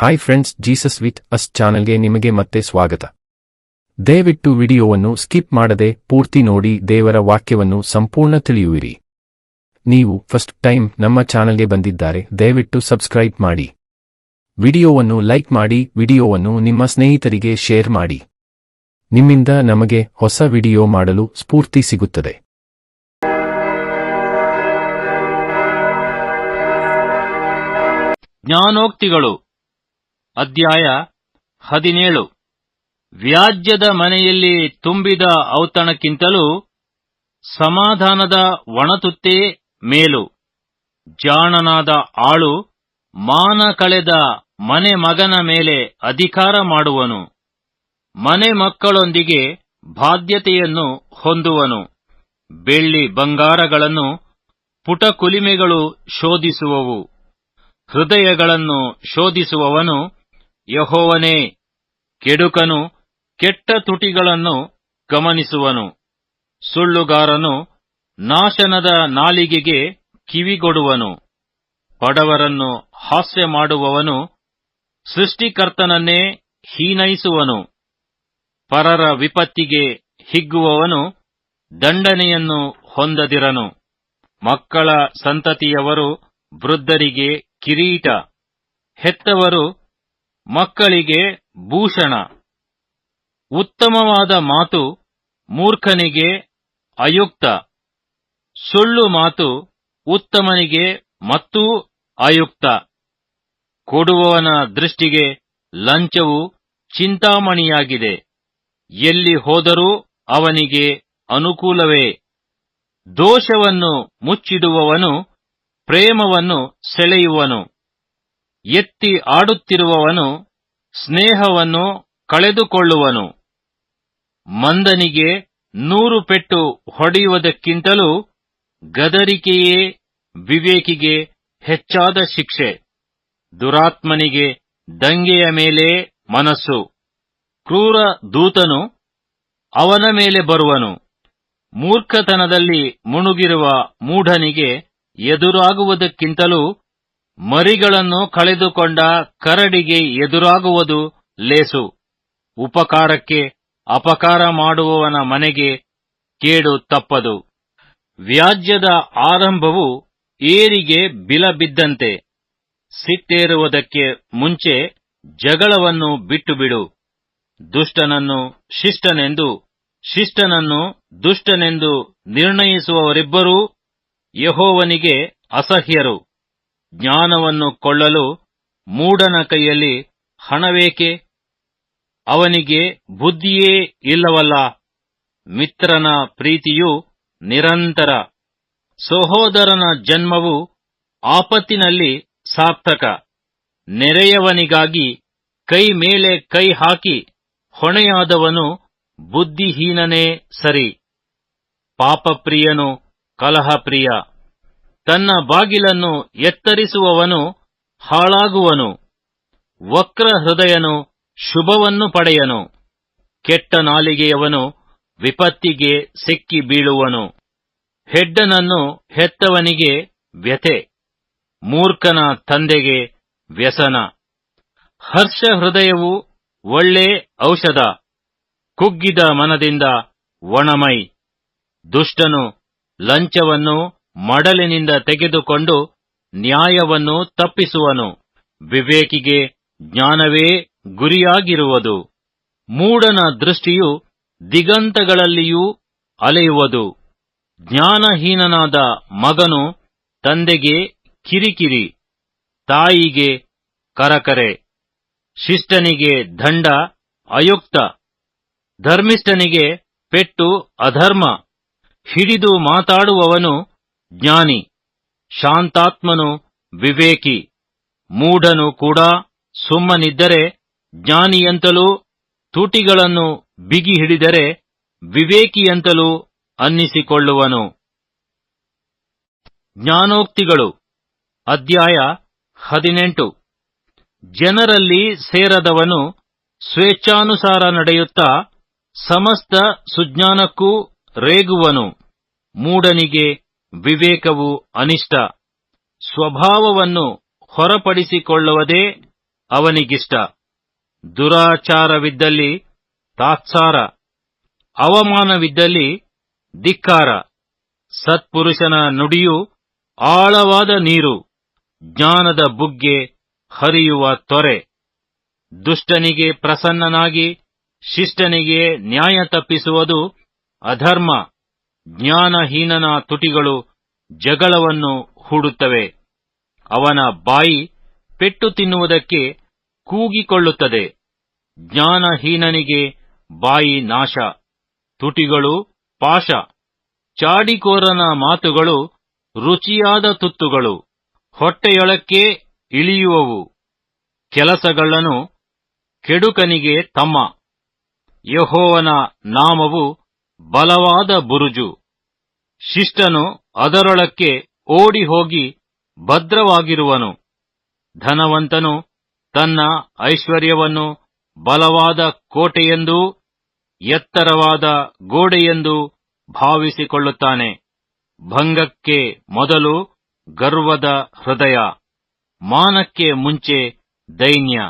Hi friends, Jesus with us ಚಾನೆಲ್ಗೆ ನಿಮಗೆ ಮತ್ತೆ ಸ್ವಾಗತ. ದಯವಿಟ್ಟು ವಿಡಿಯೋವನ್ನು ಸ್ಕಿಪ್ ಮಾಡದೆ ಪೂರ್ತಿ ನೋಡಿ ದೇವರ ವಾಕ್ಯವನ್ನು ಸಂಪೂರ್ಣ ತಿಳಿಯುವಿರಿ. ನೀವು ಫಸ್ಟ್ ಟೈಮ್ ನಮ್ಮ ಚಾನೆಲ್ಗೆ ಬಂದಿದ್ದಾರೆ, ದಯವಿಟ್ಟು ಸಬ್ಸ್ಕ್ರೈಬ್ ಮಾಡಿ. ವಿಡಿಯೋವನ್ನು ಲೈಕ್ ಮಾಡಿ, ವಿಡಿಯೋವನ್ನು ನಿಮ್ಮ ಸ್ನೇಹಿತರಿಗೆ ಶೇರ್ ಮಾಡಿ. ನಿಮ್ಮಿಂದ ನಮಗೆ ಹೊಸ ವಿಡಿಯೋ ಮಾಡಲು ಸ್ಫೂರ್ತಿ ಸಿಗುತ್ತದೆ. ಜ್ಞಾನೋಕ್ತಿಗಳು ಅಧ್ಯಾಯ 17. ವ್ಯಾಜ್ಯದ ಮನೆಯಲ್ಲಿ ತುಂಬಿದ ಔತಣಕ್ಕಿಂತಲೂ ಸಮಾಧಾನದ ಒಣತುತ್ತೇ ಮೇಲು. ಜಾಣನಾದ ಆಳು ಮಾನ ಕಳೆದ ಮನೆ ಮಗನ ಮೇಲೆ ಅಧಿಕಾರ ಮಾಡುವನು. ಮನೆ ಮಕ್ಕಳೊಂದಿಗೆ ಬಾಧ್ಯತೆಯನ್ನು ಹೊಂದುವನು. ಬೆಳ್ಳಿ ಬಂಗಾರಗಳನ್ನು ಪುಟಕುಲಿಮೆಗಳು ಶೋಧಿಸುವವು. ಹೃದಯಗಳನ್ನು ಶೋಧಿಸುವವನು ಯೆಹೋವನೇ. ಕೆಡುಕನು ಕೆಟ್ಟ ತುಟಿಗಳನ್ನು ಗಮನಿಸುವನು. ಸುಳ್ಳುಗಾರನು ನಾಶನದ ನಾಲಿಗೆಗೆ ಕಿವಿಗೊಡುವನು. ಬಡವರನ್ನು ಹಾಸ್ಯ ಮಾಡುವವನು ಸೃಷ್ಟಿಕರ್ತನನ್ನೇ ಹೀನೈಸುವನು. ಪರರ ವಿಪತ್ತಿಗೆ ಹಿಗ್ಗುವವನು ದಂಡನೆಯನ್ನು ಹೊಂದದಿರನು. ಮಕ್ಕಳ ಸಂತತಿಯವರು ವೃದ್ಧರಿಗೆ ಕಿರೀಟ, ಹೆತ್ತವರು ಮಕ್ಕಳಿಗೆ ಭೂಷಣ. ಉತ್ತಮವಾದ ಮಾತು ಮೂರ್ಖನಿಗೆ ಅಯುಕ್ತ. ಸುಳ್ಳು ಮಾತು ಉತ್ತಮನಿಗೆ ಮತ್ತೂ ಅಯುಕ್ತ. ಕೊಡುವವನ ದೃಷ್ಟಿಗೆ ಲಂಚವು ಚಿಂತಾಮಣಿಯಾಗಿದೆ. ಎಲ್ಲಿ ಹೋದರೂ ಅವನಿಗೆ ಅನುಕೂಲವೇ. ದೋಷವನ್ನು ಮುಚ್ಚಿಡುವವನು ಪ್ರೇಮವನ್ನು ಸೆಳೆಯುವನು. ಎತ್ತಿ ಆಡುತ್ತಿರುವವನು ಸ್ನೇಹವನ್ನು ಕಳೆದುಕೊಳ್ಳುವನು. ಮಂದನಿಗೆ 100 ಪೆಟ್ಟು ಹೊಡೆಯುವುದಕ್ಕಿಂತಲೂ ಗದರಿಕೆಯೇ ವಿವೇಕಿಗೆ ಹೆಚ್ಚಾದ ಶಿಕ್ಷೆ. ದುರಾತ್ಮನಿಗೆ ದಂಗೆಯ ಮೇಲೆ ಮನಸ್ಸು. ಕ್ರೂರ ದೂತನು ಅವನ ಮೇಲೆ ಬರುವನು. ಮೂರ್ಖತನದಲ್ಲಿ ಮುಣುಗಿರುವ ಮೂಢನಿಗೆ ಎದುರಾಗುವುದಕ್ಕಿಂತಲೂ ಮರಿಗಳನ್ನು ಕಳೆದುಕೊಂಡ ಕರಡಿಗೆ ಎದುರಾಗುವುದು ಲೇಸು. ಉಪಕಾರಕ್ಕೆ ಅಪಕಾರ ಮಾಡುವವನ ಮನೆಗೆ ಕೇಡು ತಪ್ಪದು. ವ್ಯಾಜ್ಯದ ಆರಂಭವು ಏರಿಗೆ ಬಿಲ ಬಿದ್ದಂತೆ. ಸಿಟ್ಟೇರುವುದಕ್ಕೆ ಮುಂಚೆ ಜಗಳವನ್ನು ಬಿಟ್ಟುಬಿಡು. ದುಷ್ಟನನ್ನು ಶಿಷ್ಟನೆಂದು, ಶಿಷ್ಟನನ್ನು ದುಷ್ಟನೆಂದು ನಿರ್ಣಯಿಸುವವರಿಬ್ಬರೂ ಯೆಹೋವನಿಗೆ ಅಸಹ್ಯರು. ಜ್ಞಾನವನ್ನು ಕೊಳ್ಳಲು ಮೂಢನ ಕೈಯಲ್ಲಿ ಹಣವೇಕೆ? ಅವನಿಗೆ ಬುದ್ಧಿಯೇ ಇಲ್ಲವಲ್ಲ. ಮಿತ್ರನ ಪ್ರೀತಿಯು ನಿರಂತರ. ಸಹೋದರನ ಜನ್ಮವು ಆಪತ್ತಿನಲ್ಲಿ ಸಾರ್ಥಕ. ನೆರೆಯವನಿಗಾಗಿ ಕೈ ಮೇಲೆ ಕೈ ಹಾಕಿ ಹೊಣೆಯಾದವನು ಬುದ್ಧಿಹೀನನೇ ಸರಿ. ಪಾಪಪ್ರಿಯನು ಕಲಹಪ್ರಿಯ. ತನ್ನ ಬಾಗಿಲನ್ನು ಎತ್ತರಿಸುವವನು ಹಾಳಾಗುವನು. ವಕ್ರ ಹೃದಯನು ಶುಭವನ್ನು ಪಡೆಯನು. ಕೆಟ್ಟ ನಾಲಿಗೆಯವನು ವಿಪತ್ತಿಗೆ ಸಿಕ್ಕಿ ಬೀಳುವನು. ಹೆಡ್ಡನನ್ನು ಹೆತ್ತವನಿಗೆ ವ್ಯಥೆ, ಮೂರ್ಖನ ತಂದೆಗೆ ವ್ಯಸನ. ಹರ್ಷ ಹೃದಯವು ಒಳ್ಳೆ ಔಷಧ, ಕುಗ್ಗಿದ ಮನದಿಂದ ಒಣಮೈ. ದುಷ್ಟನು ಲಂಚವನ್ನು ಮಡಲಿನಿಂದ ತೆಗೆದುಕೊಂಡು ನ್ಯಾಯವನ್ನು ತಪ್ಪಿಸುವನು. ವಿವೇಕಿಗೆ ಜ್ಞಾನವೇ ಗುರಿಯಾಗಿರುವುದು. ಮೂಢನ ದೃಷ್ಟಿಯು ದಿಗಂತಗಳಲ್ಲಿಯೂ ಅಲೆಯುವುದು. ಜ್ಞಾನಹೀನನಾದ ಮಗನು ತಂದೆಗೆ ಕಿರಿಕಿರಿ, ತಾಯಿಗೆ ಕರಕರೆ. ಶಿಷ್ಟನಿಗೆ ದಂಡ ಅಯುಕ್ತ, ಧರ್ಮಿಷ್ಠನಿಗೆ ಪೆಟ್ಟು ಅಧರ್ಮ. ಹಿಡಿದು ಮಾತಾಡುವವನು ಜ್ಞಾನಿ, ಶಾಂತಾತ್ಮನು ವಿವೇಕಿ. ಮೂಢನು ಕೂಡ ಸುಮ್ಮನಿದ್ದರೆ ಜ್ಞಾನಿಯಂತಲೂ, ತುಟಿಗಳನ್ನು ಬಿಗಿ ಹಿಡಿದರೆ ವಿವೇಕಿಯಂತಲೂ ಅನ್ನಿಸಿಕೊಳ್ಳುವನು. ಜ್ಞಾನೋಕ್ತಿಗಳು ಅಧ್ಯಾಯ 18. ಜನರಲ್ಲಿ ಸೇರದವನು ಸ್ವೇಚ್ಛಾನುಸಾರ ನಡೆಯುತ್ತಾ ಸಮಸ್ತ ಸುಜ್ಞಾನಕ್ಕೂ ರೇಗುವನು. ಮೂಢನಿಗೆ ವಿವೇಕವು ಅನಿಷ್ಟ. ಸ್ವಭಾವವನ್ನು ಹೊರಪಡಿಸಿಕೊಳ್ಳುವುದೇ ಅವನಿಗಿಷ್ಟ. ದುರಾಚಾರವಿದ್ದಲ್ಲಿ ತಾತ್ಸಾರ, ಅವಮಾನವಿದ್ದಲ್ಲಿ ಧಿಕ್ಕಾರ. ಸತ್ಪುರುಷನ ನುಡಿಯು ಆಳವಾದ ನೀರು, ಜ್ಞಾನದ ಬುಗ್ಗೆ ಹರಿಯುವ ತೊರೆ. ದುಷ್ಟನಿಗೆ ಪ್ರಸನ್ನನಾಗಿ ಶಿಷ್ಟನಿಗೆ ನ್ಯಾಯ ತಪ್ಪಿಸುವುದು ಅಧರ್ಮ. ಜ್ಞಾನಹೀನನ ತುಟಿಗಳು ಜಗಳವನ್ನು ಹೂಡುತ್ತವೆ. ಅವನ ಬಾಯಿ ಪೆಟ್ಟು ತಿನ್ನುವುದಕ್ಕೆ ಕೂಗಿಕೊಳ್ಳುತ್ತದೆ. ಜ್ಞಾನಹೀನನಿಗೆ ಬಾಯಿ ನಾಶ, ತುಟಿಗಳು ಪಾಶ. ಚಾಡಿಕೋರನ ಮಾತುಗಳು ರುಚಿಯಾದ ತುತ್ತುಗಳು, ಹೊಟ್ಟೆಯೊಳಕ್ಕೆ ಇಳಿಯುವವು. ಕೆಲಸಗಳ್ಳನು ಕೆಡುಕನಿಗೆ ತಮ್ಮ. ಯೆಹೋವನ ನಾಮವು ಬಲವಾದ ಬುರುಜು. ಶಿಷ್ಟನು ಅದರೊಳಕ್ಕೆ ಓಡಿ ಹೋಗಿ ಭದ್ರವಾಗಿರುವನು. ಧನವಂತನು ತನ್ನ ಐಶ್ವರ್ಯವನ್ನು ಬಲವಾದ ಕೋಟೆಯೆಂದೂ ಎತ್ತರವಾದ ಗೋಡೆಯೆಂದೂ ಭಾವಿಸಿಕೊಳ್ಳುತ್ತಾನೆ. ಭಂಗಕ್ಕೆ ಮೊದಲು ಗರ್ವದ ಹೃದಯ, ಮಾನಕ್ಕೆ ಮುಂಚೆ ದೈನ್ಯ.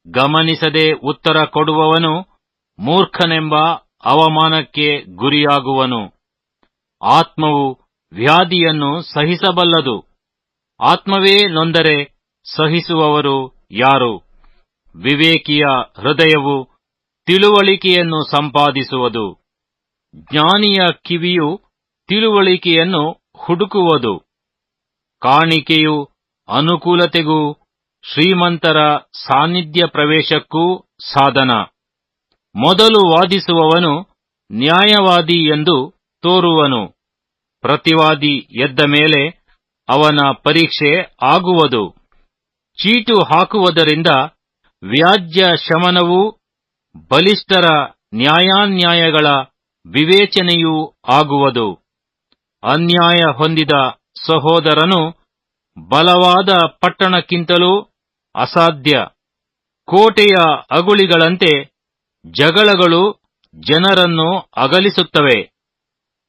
ಗಮನಿಸದೆ ಉತ್ತರ ಕೊಡುವವನು ಮೂರ್ಖನೆಂಬ ಅವಮಾನಕ್ಕೆ ಗುರಿಯಾಗುವನು. ಆತ್ಮವು ವ್ಯಾಧಿಯನ್ನು ಸಹಿಸಬಲ್ಲದು, ಆತ್ಮವೇ ನೊಂದರೆ ಸಹಿಸುವವರು ಯಾರು? ವಿವೇಕಿಯ ಹೃದಯವು ತಿಳುವಳಿಕೆಯನ್ನು ಸಂಪಾದಿಸುವುದು. ಜ್ಞಾನಿಯ ಕಿವಿಯು ತಿಳುವಳಿಕೆಯನ್ನು ಹುಡುಕುವುದು. ಕಾಣಿಕೆಯು ಅನುಕೂಲತೆಗೂ ಶ್ರೀಮಂತರ ಸಾನ್ನಿಧ್ಯ ಪ್ರವೇಶಕ್ಕೂ ಸಾಧನ. ಮೊದಲು ವಾದಿಸುವವನು ನ್ಯಾಯವಾದಿ ಎಂದು ತೋರುವನು. ಪ್ರತಿವಾದಿ ಎದ್ದ ಮೇಲೆ ಅವನ ಪರೀಕ್ಷೆ ಆಗುವುದು. ಚೀಟು ಹಾಕುವುದರಿಂದ ವ್ಯಾಜ್ಯ ಶಮನವೂ ಬಲಿಷ್ಠರ ನ್ಯಾಯಾನ್ಯಾಯಗಳ ವಿವೇಚನೆಯೂ ಆಗುವುದು. ಅನ್ಯಾಯ ಹೊಂದಿದ ಸಹೋದರನು ಬಲವಾದ ಪಟ್ಟಣಕ್ಕಿಂತಲೂ ಅಸಾಧ್ಯ. ಕೋಟೆಯ ಅಗುಳಿಗಳಂತೆ ಜಗಳಗಳು ಜನರನ್ನು ಅಗಲಿಸುತ್ತವೆ.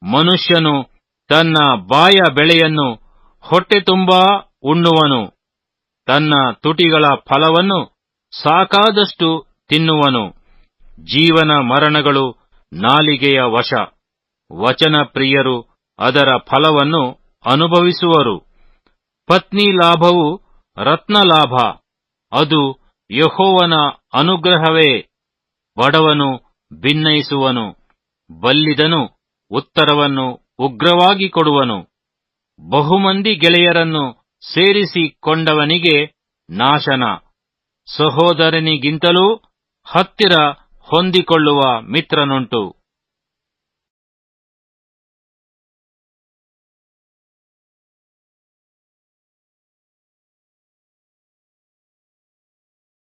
ಮನುಷ್ಯನು ತನ್ನ ಬಾಯ ಬೆಳೆಯನ್ನು ಹೊಟ್ಟೆ ತುಂಬಾ ಉಣ್ಣುವನು. ತನ್ನ ತುಟಿಗಳ ಫಲವನ್ನು ಸಾಕಾದಷ್ಟು ತಿನ್ನುವನು. ಜೀವನ ಮರಣಗಳು ನಾಲಿಗೆಯ ವಶ. ವಚನ ಪ್ರಿಯರು ಅದರ ಫಲವನ್ನು ಅನುಭವಿಸುವರು. ಪತ್ನಿ ಲಾಭವು ರತ್ನಲಾಭ, ಅದು ಯೆಹೋವನ ಅನುಗ್ರಹವೇ. ಬಡವನು ಭಿನ್ನಯಿಸುವನು, ಬಲ್ಲಿದನು ಉತ್ತರವನ್ನು ಉಗ್ರವಾಗಿ ಕೊಡುವನು. ಬಹುಮಂದಿ ಗೆಳೆಯರನ್ನು ಸೇರಿಸಿಕೊಂಡವನಿಗೆ ನಾಶನ. ಸಹೋದರನಿಗಿಂತಲೂ ಹತ್ತಿರ ಹೊಂದಿಕೊಳ್ಳುವ ಮಿತ್ರನುಂಟು.